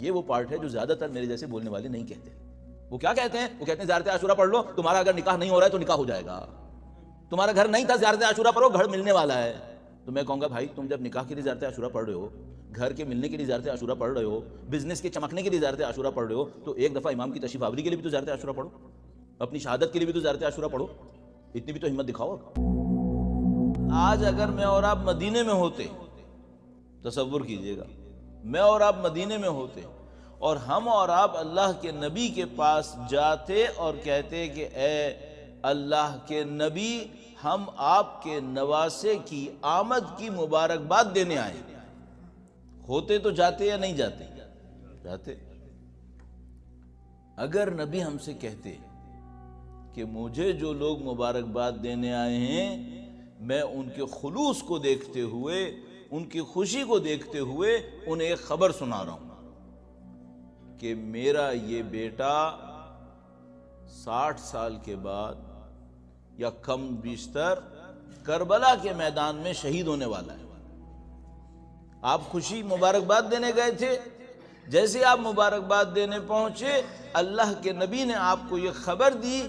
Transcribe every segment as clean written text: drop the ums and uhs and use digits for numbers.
یہ وہ پارٹ ہے جو زیادہ تر میرے جیسے بولنے والے نہیں کہتے. وہ کیا کہتے ہیں؟ وہ کہتے ہیں زیارت عاشورہ پڑھ لو، تمہارا اگر نکاح نہیں ہو رہا ہے تو نکاح ہو جائے گا. تمہارا گھر نہیں تھا، زیارت عاشورہ پڑھو، گھر ملنے والا ہے. تو میں کہوں گا بھائی تم جب نکاح کے لیے زیارت عاشورہ پڑھ رہے ہو، گھر کے ملنے کے لیے زیارت عاشورہ پڑھ رہے ہو، بزنس کے چمکنے کے لیے زیارت عاشورہ پڑھ رہے ہو، تو ایک دفعہ امام کی تشریف آوری کے لیے بھی تو زیارت عاشورہ پڑھو، اپنی شہادت کے لیے بھی تو زیارت عاشورہ پڑھو. اتنی بھی تو ہمت دکھاؤ. آج اگر میں اور آپ مدینے میں ہوتے، تصور کیجئے گا، میں اور آپ مدینے میں ہوتے اور ہم اور آپ اللہ کے نبی کے پاس جاتے اور کہتے کہ اے اللہ کے نبی، ہم آپ کے نواسے کی آمد کی مبارکباد دینے آئے، ہوتے تو جاتے یا نہیں جاتے؟ جاتے. اگر نبی ہم سے کہتے کہ مجھے جو لوگ مبارکباد دینے آئے ہیں، میں ان کے خلوص کو دیکھتے ہوئے، ان کی خوشی کو دیکھتے ہوئے انہیں ایک خبر سنا رہا ہوں کہ میرا یہ بیٹا 60 سال کے بعد یا کم بیشتر کربلا کے میدان میں شہید ہونے والا ہے. آپ خوشی مبارکباد دینے گئے تھے، جیسے آپ مبارکباد دینے پہنچے، اللہ کے نبی نے آپ کو یہ خبر دی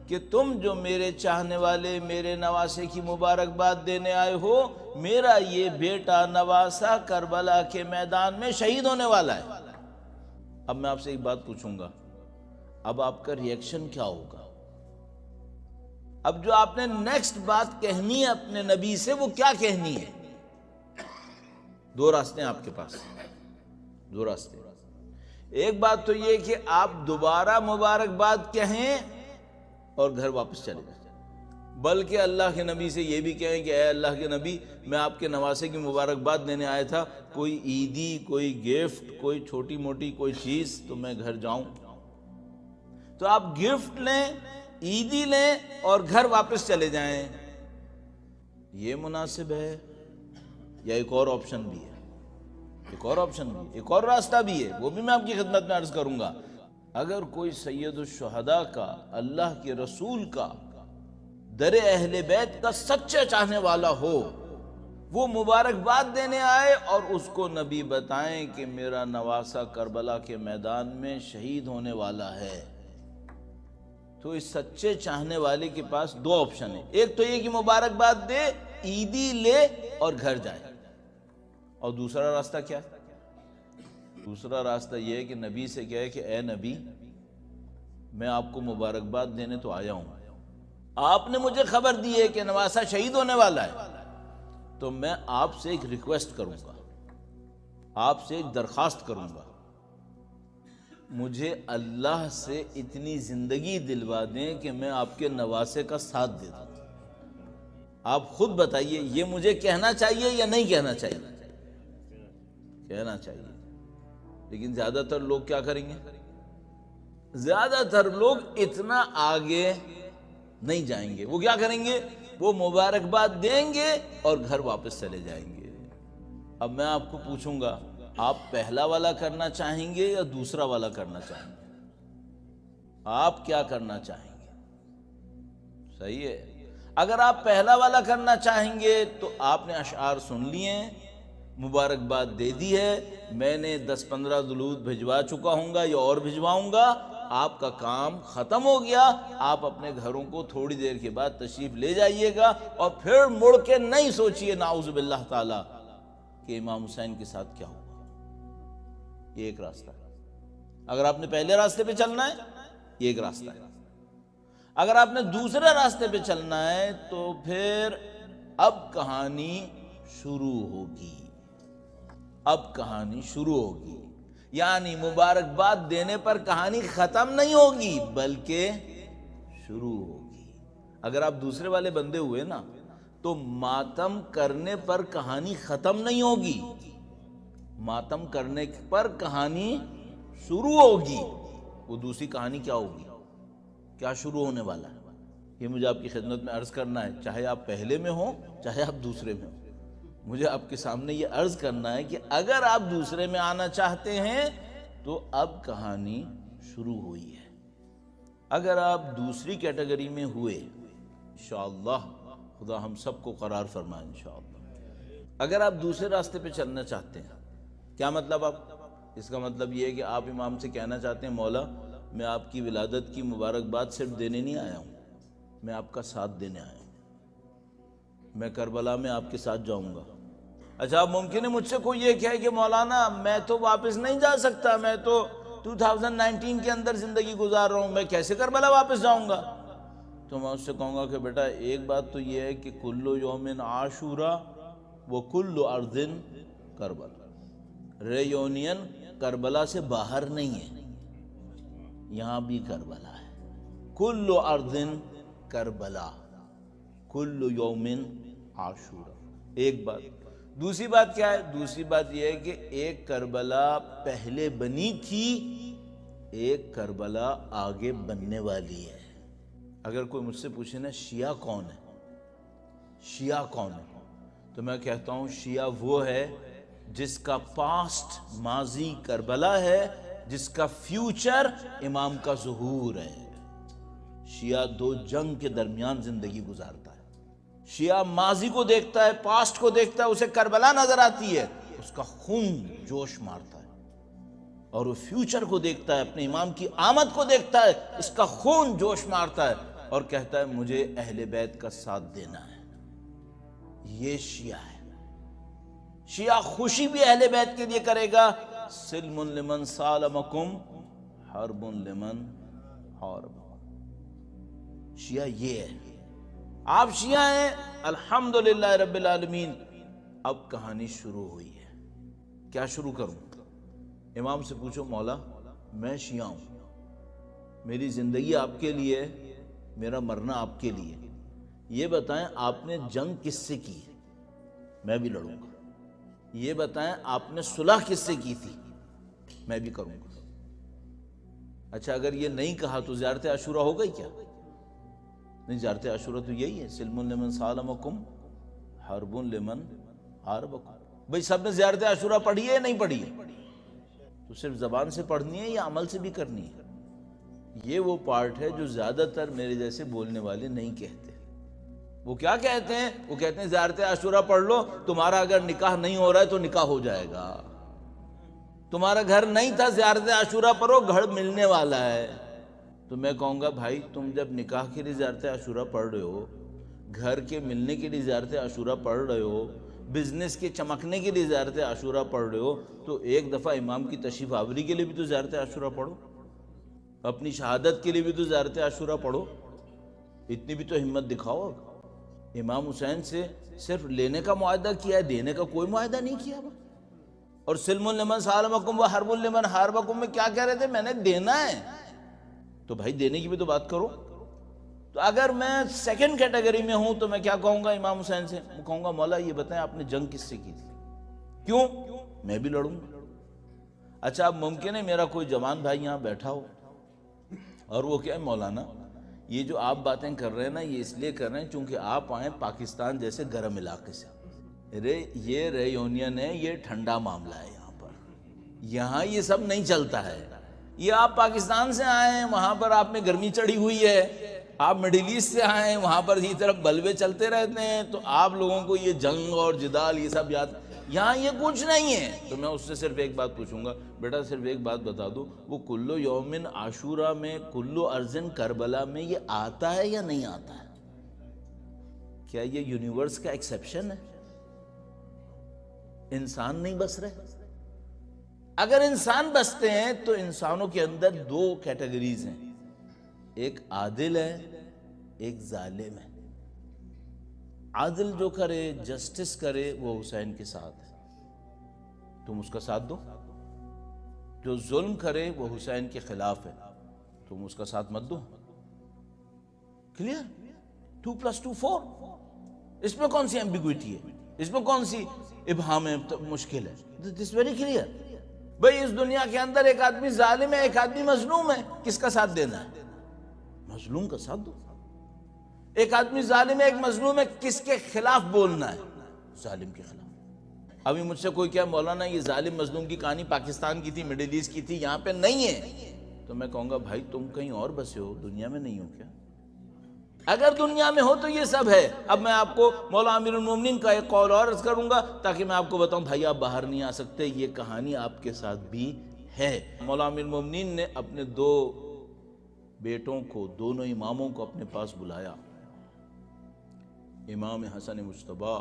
کہ تم جو میرے چاہنے والے، میرے نواسے کی مبارکباد دینے آئے ہو، میرا یہ بیٹا نواسا کربلا کے میدان میں شہید ہونے والا ہے. اب میں آپ سے ایک بات پوچھوں گا، اب آپ کا ریئیکشن کیا ہوگا؟ اب جو آپ نے نیکسٹ بات کہنی ہے اپنے نبی سے، وہ کیا کہنی ہے؟ دو راستے ہیں آپ کے پاس، دو راستے. ایک بات تو یہ کہ آپ دوبارہ مبارکباد کہیں اور گھر واپس چلے جائیں، بلکہ اللہ کے نبی سے یہ بھی کہیں کہ اے اللہ کے نبی، میں آپ کے نواسے کی مبارکباد دینے آیا تھا، کوئی عیدی، کوئی گفٹ، کوئی چھوٹی موٹی کوئی چیز تو میں گھر جاؤں. تو آپ گفٹ لیں، عیدی لیں اور گھر واپس چلے جائیں. یہ مناسب ہے؟ یا ایک اور آپشن بھی ہے؟ ایک اور آپشن بھی، ایک اور راستہ بھی ہے، وہ بھی میں آپ کی خدمت میں عرض کروں گا. اگر کوئی سید الشہداء کا، اللہ کے رسول کا، در اہل بیت کا سچا چاہنے والا ہو، وہ مبارکباد دینے آئے اور اس کو نبی بتائیں کہ میرا نواسا کربلا کے میدان میں شہید ہونے والا ہے، تو اس سچے چاہنے والے کے پاس دو آپشن ہیں. ایک تو یہ کہ مبارکباد دے، عیدی لے اور گھر جائے. اور دوسرا راستہ کیا ہے؟ دوسرا راستہ یہ ہے کہ نبی سے کہے کہ اے نبی، میں آپ کو مبارکباد دینے تو آیا ہوں، آپ نے مجھے خبر دی ہے کہ نواسا شہید ہونے والا ہے، تو میں آپ سے ایک ریکویسٹ کروں گا، آپ سے ایک درخواست کروں گا، مجھے اللہ سے اتنی زندگی دلوا دیں کہ میں آپ کے نواسے کا ساتھ دے دوں. آپ خود بتائیے، یہ مجھے کہنا چاہیے یا نہیں کہنا چاہیے؟ کہنا چاہیے. لیکن زیادہ تر لوگ کیا کریں گے؟ زیادہ تر لوگ اتنا آگے نہیں جائیں گے. وہ کیا کریں گے؟ وہ مبارکباد دیں گے اور گھر واپس چلے جائیں گے. اب میں آپ کو پوچھوں گا، آپ پہلا والا کرنا چاہیں گے یا دوسرا والا کرنا چاہیں گے؟ آپ کیا کرنا چاہیں گے؟ صحیح ہے. اگر آپ پہلا والا کرنا چاہیں گے تو آپ نے اشعار سن لیے ہیں، مبارکباد دے دی ہے، میں نے 10-15 درود بھجوا چکا ہوں گا یا اور بھجواؤں گا، آپ کا کام ختم ہو گیا. آپ اپنے گھروں کو تھوڑی دیر کے بعد تشریف لے جائیے گا اور پھر مڑ کے نہیں سوچئے نعوذ باللہ تعالی کہ امام حسین کے ساتھ کیا ہوگا. یہ ایک راستہ ہے. اگر آپ نے پہلے راستے پہ چلنا ہے، یہ ایک راستہ ہے. اگر آپ نے دوسرے راستے پہ چلنا ہے تو پھر اب کہانی شروع ہوگی. اب کہانی شروع ہوگی، یعنی مبارکباد دینے پر کہانی ختم نہیں ہوگی بلکہ شروع ہوگی. اگر آپ دوسرے والے بندے ہوئے نا تو ماتم کرنے پر کہانی ختم نہیں ہوگی، ماتم کرنے پر کہانی شروع ہوگی. وہ دوسری کہانی کیا ہوگی؟ کیا شروع ہونے والا ہے؟ یہ مجھے آپ کی خدمت میں عرض کرنا ہے، چاہے آپ پہلے میں ہوں چاہے آپ دوسرے میں ہوں. مجھے آپ کے سامنے یہ عرض کرنا ہے کہ اگر آپ دوسرے میں آنا چاہتے ہیں تو اب کہانی شروع ہوئی ہے. اگر آپ دوسری کیٹیگری میں ہوئے، انشاءاللہ خدا ہم سب کو قرار فرمائے انشاءاللہ. اگر آپ دوسرے راستے پہ چلنا چاہتے ہیں، کیا مطلب؟ اس کا مطلب یہ ہے کہ آپ امام سے کہنا چاہتے ہیں مولا میں آپ کی ولادت کی مبارکباد صرف دینے نہیں آیا ہوں، میں آپ کا ساتھ دینے آیا ہوں، میں کربلا میں آپ کے ساتھ جاؤں گا۔ اچھا اب ممکن ہے مجھ سے کوئی یہ کہے کہ مولانا میں تو واپس نہیں جا سکتا، میں تو 2019 کے اندر زندگی گزار رہا ہوں، میں کیسے کربلا واپس جاؤں گا؟ تو میں اس سے کہوں گا کہ بیٹا ایک بات تو یہ ہے کہ کل یوم عاشورا وکل ارض کربلا، ریونین کربلا سے باہر نہیں ہے، یہاں بھی کربلا ہے۔ کل ارض کربلا، کل یوم عاشورا، ایک بات۔ دوسری بات کیا ہے؟ دوسری بات یہ ہے کہ ایک کربلا پہلے بنی تھی، ایک کربلا آگے بننے والی ہے۔ اگر کوئی مجھ سے پوچھے نا شیعہ کون ہے، شیعہ کون ہے، تو میں کہتا ہوں شیعہ وہ ہے جس کا پاسٹ ماضی کربلا ہے، جس کا فیوچر امام کا ظہور ہے۔ شیعہ دو جنگ کے درمیان زندگی گزارتا ہے۔ شیعہ ماضی کو دیکھتا ہے، پاسٹ کو دیکھتا ہے، اسے کربلا نظر آتی ہے، اس کا خون جوش مارتا ہے، اور وہ فیوچر کو دیکھتا ہے، اپنے امام کی آمد کو دیکھتا ہے، اس کا خون جوش مارتا ہے اور کہتا ہے مجھے اہل بیت کا ساتھ دینا ہے۔ یہ شیعہ ہے۔ شیعہ خوشی بھی اہل بیت کے لیے کرے گا، سلم لمن سالمکم حرب لمن حاربکم۔ شیعہ یہ ہے۔ آپ شیعہ ہیں، الحمدللہ رب العالمین۔ اب کہانی شروع ہوئی ہے۔ کیا شروع کروں؟ امام سے پوچھو مولا میں شیعہ ہوں، میری زندگی آپ کے لیے، میرا مرنا آپ کے لیے، یہ بتائیں آپ نے جنگ کس سے کی؟ میں بھی لڑوں گا۔ یہ بتائیں آپ نے صلح کس سے کی تھی؟ میں بھی کروں گا۔ اچھا اگر یہ نہیں کہا تو زیارت عاشورہ ہو گئی کیا؟ نہیں، زیارت عاشورہ تو یہی ہے، سلم لمن سالمکم حرب لمن حاربکم۔ بھئی سب نے زیارت عاشورہ پڑھی ہے یا نہیں پڑھی ہے؟ تو صرف زبان سے پڑھنی ہے یا عمل سے بھی کرنی ہے؟ یہ وہ پارٹ ہے جو زیادہ تر میرے جیسے بولنے والے نہیں کہتے۔ وہ کیا کہتے ہیں؟ وہ کہتے ہیں زیارت عاشورہ پڑھ لو، تمہارا اگر نکاح نہیں ہو رہا ہے تو نکاح ہو جائے گا، تمہارا گھر نہیں تھا زیارت عاشورہ پڑھو گھر ملنے والا ہے۔ تو میں کہوں گا بھائی تم جب نکاح کے لیے زیارت عاشورہ پڑھ رہے ہو، گھر کے ملنے کے لیے زیارت عاشورہ پڑھ رہے ہو، بزنس کے چمکنے کے لیے زیارت عاشورہ پڑھ رہے ہو، تو ایک دفعہ امام کی تشریف آوری کے لیے بھی تو زیارت عاشورہ پڑھو، اپنی شہادت کے لیے بھی تو زیارت عاشورہ پڑھو، اتنی بھی تو ہمت دکھاؤ۔ امام حسین سے صرف لینے کا معاہدہ کیا ہے، دینے کا کوئی معاہدہ نہیں کیا۔ اور سلم لمن سالمکم و حرب لمن حاربکم میں کیا کہہ رہے تھے؟ میں نے دینا ہے، تو بھائی دینے کی بھی تو بات کرو۔ تو اگر میں سیکنڈ کیٹیگری میں ہوں تو میں کیا کہوں گا امام حسین سے؟ میں کہوں گا مولا یہ بتائیں آپ نے جنگ کس سے کی تھی؟ کیوں؟ میں بھی لڑوں گا۔ اچھا اب ممکن ہے میرا کوئی جوان بھائی یہاں بیٹھا ہو اور وہ کیا ہے مولانا یہ جو آپ باتیں کر رہے ہیں نا یہ اس لیے کر رہے ہیں چونکہ آپ آئیں پاکستان جیسے گرم علاقے سے۔ یہ ریونین ہے، یہ ٹھنڈا معاملہ ہے، یہاں یہ سب نہیں چلتا ہے۔ یہ آپ پاکستان سے آئے ہیں، وہاں پر آپ میں گرمی چڑھی ہوئی ہے، آپ مڈل ایسٹ سے آئے ہیں، وہاں پر یہ طرف بلوے چلتے رہتے ہیں، تو آپ لوگوں کو یہ جنگ اور جدال یہ سب یاد، یہاں یہ کچھ نہیں ہے۔ تو میں اس سے صرف ایک بات پوچھوں گا، بیٹا صرف ایک بات بتا دو، وہ کلو یومن عاشورہ میں کلو ارضن کربلا میں یہ آتا ہے یا نہیں آتا ہے؟ کیا یہ یونیورس کا ایکسیپشن ہے؟ انسان نہیں بس رہے؟ اگر انسان بستے ہیں تو انسانوں کے اندر دو کیٹیگریز ہیں، ایک عادل ہے ایک ظالم ہے۔ عادل جو کرے جسٹس کرے وہ حسین کے ساتھ ہے، تم اس کا ساتھ دو۔ جو ظلم کرے وہ حسین کے خلاف ہے، تم اس کا ساتھ مت دو۔ کلیئر؟ 2+2 4۔ اس میں کون سی ایمبیگوٹی ہے؟ اس میں کون سی ابہام مشکل ہے؟ This very clear. بھئی اس دنیا کے اندر ایک آدمی ظالم ہے ایک آدمی مظلوم ہے، کس کا ساتھ دینا ہے؟ مظلوم کا ساتھ دو۔ ایک آدمی ظالم ہے ایک مظلوم ہے، کس کے خلاف بولنا ہے؟ ظالم کے خلاف۔ ابھی مجھ سے کوئی کہا مولانا یہ ظالم مظلوم کی کہانی پاکستان کی تھی، مڈل ایسٹ کی تھی، یہاں پہ نہیں ہے، تو میں کہوں گا بھائی تم کہیں اور بسے ہو، دنیا میں نہیں ہو کیا؟ اگر دنیا میں ہو تو یہ سب ہے۔ اب میں آپ کو مولا امیر المومنین کا ایک قول اور عرض کروں گا تاکہ میں آپ کو بتاؤں بھائی آپ باہر نہیں آ سکتے، یہ کہانی آپ کے ساتھ بھی ہے۔ مولا امیر المومنین نے اپنے دو بیٹوں کو، دونوں اماموں کو اپنے پاس بلایا، امام حسن مجتبیٰ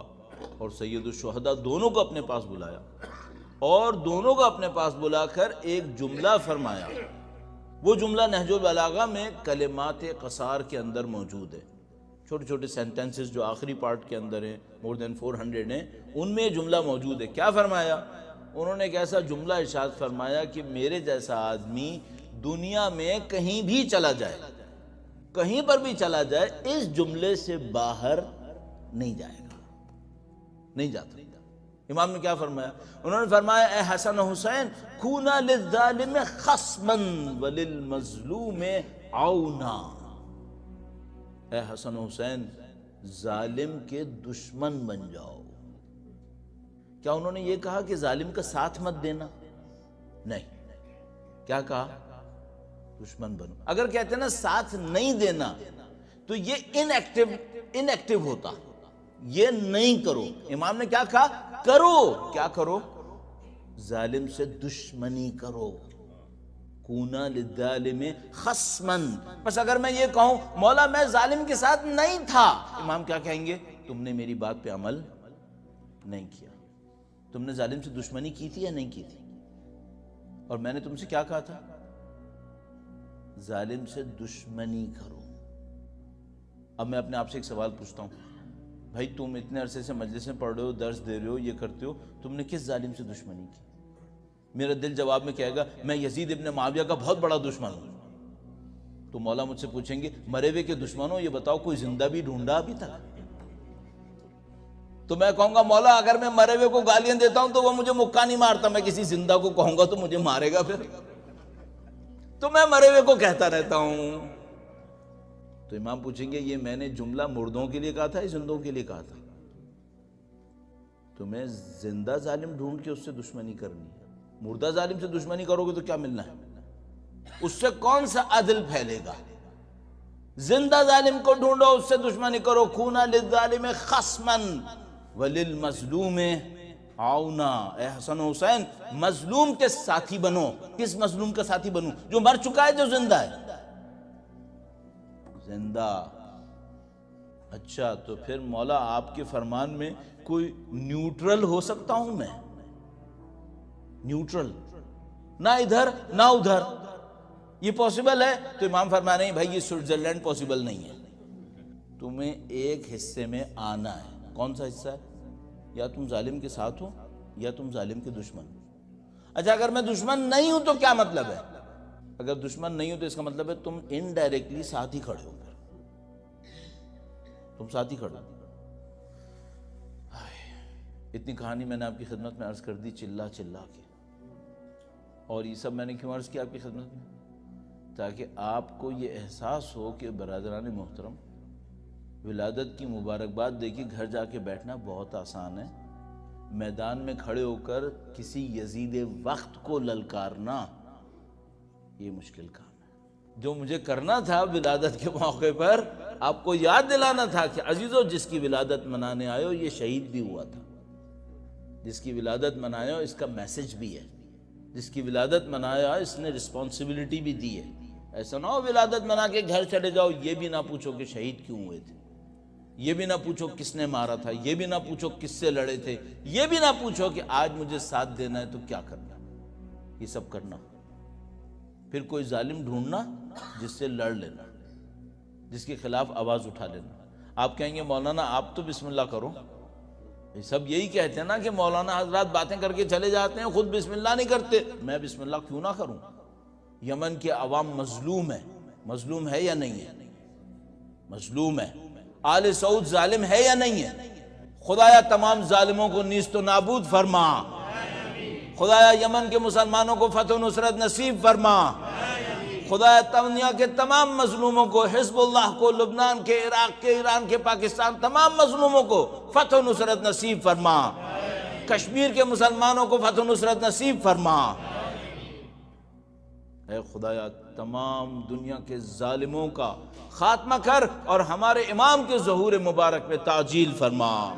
اور سید الشہداء، دونوں کو اپنے پاس بلایا، اور دونوں کو اپنے پاس بلا کر ایک جملہ فرمایا۔ وہ جملہ نہج البلاغہ میں کلمات قصار کے اندر موجود ہے، چھوٹے چھوٹے سینٹنسز جو آخری پارٹ کے اندر ہیں، more than 400 ہیں، ان میں جملہ موجود ہے۔ کیا فرمایا؟ انہوں نے ایک ایسا جملہ ارشاد فرمایا کہ میرے جیسا آدمی دنیا میں کہیں بھی چلا جائے، کہیں پر بھی چلا جائے، اس جملے سے باہر نہیں جائے گا، نہیں جاتا۔ امام نے کیا فرمایا؟ انہوں نے فرمایا اے حسن و حسین کونا للظالم خصما وللمظلوم عونا، اے حسن و حسین ظالم کے دشمن بن جاؤ۔ کیا انہوں نے یہ کہا کہ ظالم کا ساتھ مت دینا؟ نہیں، کیا کہا؟ دشمن بنو۔ اگر کہتے ہیں نا ساتھ نہیں دینا تو یہ انیکٹیو ہوتا، یہ نہیں کرو۔ امام نے کیا کہا؟ کرو۔ کیا کرو؟ ظالم سے دشمنی کرو۔ کونا للظالم خصما۔ بس اگر میں یہ کہوں مولا میں ظالم کے ساتھ نہیں تھا، امام کیا کہیں گے؟ تم نے میری بات پہ عمل نہیں کیا، تم نے ظالم سے دشمنی کی تھی یا نہیں کی تھی؟ اور میں نے تم سے کیا کہا تھا؟ ظالم سے دشمنی کرو۔ اب میں اپنے آپ سے ایک سوال پوچھتا ہوں، بھائی تم اتنے عرصے سے مجلس میں پڑھ رہے ہو، درس دے رہے ہو، یہ کرتے ہو، تم نے کس ظالم سے دشمنی کی؟ میرا دل جواب میں کہے گا میں یزید ابن معاویہ کا بہت بڑا دشمن ہوں۔ تو مولا مجھ سے پوچھیں گے مرے ہوئے کے دشمنوں یہ بتاؤ کوئی زندہ بھی ڈھونڈا ابھی تک؟ تو میں کہوں گا مولا اگر میں مرے ہوئے کو گالیاں دیتا ہوں تو وہ مجھے مکہ نہیں مارتا، میں کسی زندہ کو کہوں گا تو مجھے مارے گا، پھر تو میں مرے ہوئے کو کہتا رہتا ہوں۔ تو امام پوچھیں گے یہ میں نے جملہ مردوں کے لیے کہا تھا یا زندوں کے لیے کہا تھا؟ تمہیں زندہ ظالم ڈھونڈ کے اس سے دشمنی کرنی ہے، مردہ ظالم سے دشمنی کرو گے تو کیا ملنا ہے؟ اس سے کون سا عدل پھیلے گا؟ زندہ ظالم کو ڈھونڈو، اس سے دشمنی کرو۔ کونا للظالم خصما وللمظلوم عونا، اے حسن و حسین مظلوم کے ساتھی بنو۔ کس مظلوم کا ساتھی بنو؟ جو مر چکا ہے، جو زندہ ہے؟ زندہ۔ اچھا تو پھر مولا آپ کے فرمان میں کوئی نیوٹرل ہو سکتا ہوں میں؟ نیوٹرل، نہ ادھر نہ ادھر، یہ پوسیبل ہے؟ تو امام فرما نہیں بھائی یہ سوئٹزرلینڈ پوسیبل نہیں ہے، تمہیں ایک حصے میں آنا ہے۔ کون سا حصہ ہے؟ یا تم ظالم کے ساتھ ہو یا تم ظالم کے دشمن ہو۔ اچھا اگر میں دشمن نہیں ہوں تو کیا مطلب ہے؟ اگر دشمن نہیں ہوں تو اس کا مطلب ہے تم انڈائریکٹلی ساتھ ہی کھڑے ہو، تم ساتھ ہی کھڑے ہو۔ اتنی کہانی میں نے آپ کی خدمت میں عرض کر دی چلا چلا کے، اور یہ سب میں نے کیوں عرض کیا آپ کی خدمت میں؟ تاکہ آپ کو یہ احساس ہو کہ برادران محترم ولادت کی مبارکباد دے کے گھر جا کے بیٹھنا بہت آسان ہے، میدان میں کھڑے ہو کر کسی یزید وقت کو للکارنا یہ مشکل کام ہے۔ جو مجھے کرنا تھا ولادت کے موقع پر آپ کو یاد دلانا تھا کہ عزیزو جس کی ولادت منانے آئے ہو یہ شہید بھی ہوا تھا، جس کی ولادت منایا اس کا میسج بھی ہے، جس کی ولادت منایا اس نے رسپانسبلٹی بھی دی ہے۔ ایسا نہ ہو ولادت منا کے گھر چلے جاؤ، یہ بھی نہ پوچھو کہ شہید کیوں ہوئے تھے، یہ بھی نہ پوچھو کس نے مارا تھا، یہ بھی نہ پوچھو کس سے لڑے تھے، یہ بھی نہ پوچھو کہ آج مجھے ساتھ دینا ہے تو کیا کرنا۔ یہ سب کرنا، پھر کوئی ظالم ڈھونڈنا جس سے لڑ لینا، جس کے خلاف آواز اٹھا لینا۔ آپ کہیں گے مولانا آپ تو بسم اللہ کرو، سب یہی کہتے ہیں نا کہ مولانا حضرات باتیں کر کے چلے جاتے ہیں، خود بسم اللہ نہیں کرتے۔ میں بسم اللہ کیوں نہ کروں؟ یمن کے عوام مظلوم ہے، مظلوم ہے یا نہیں ہے؟ مظلوم ہے۔ آل سعود ظالم ہے یا نہیں ہے؟ خدایا تمام ظالموں کو نیست و نابود فرما، خدایا یمن کے مسلمانوں کو فتح و نصرت نصیب فرما، خدایا دنیا کے تمام مظلوموں کو، حزب اللہ کو، لبنان کے، عراق کے، ایران کے، پاکستان تمام مظلوموں کو فتح و نصرت نصیب فرما، کشمیر کے مسلمانوں کو فتح و نصرت نصیب فرما۔ اے خدایا تمام دنیا کے ظالموں کا خاتمہ کر اور ہمارے امام کے ظہور مبارک میں تعجیل فرما۔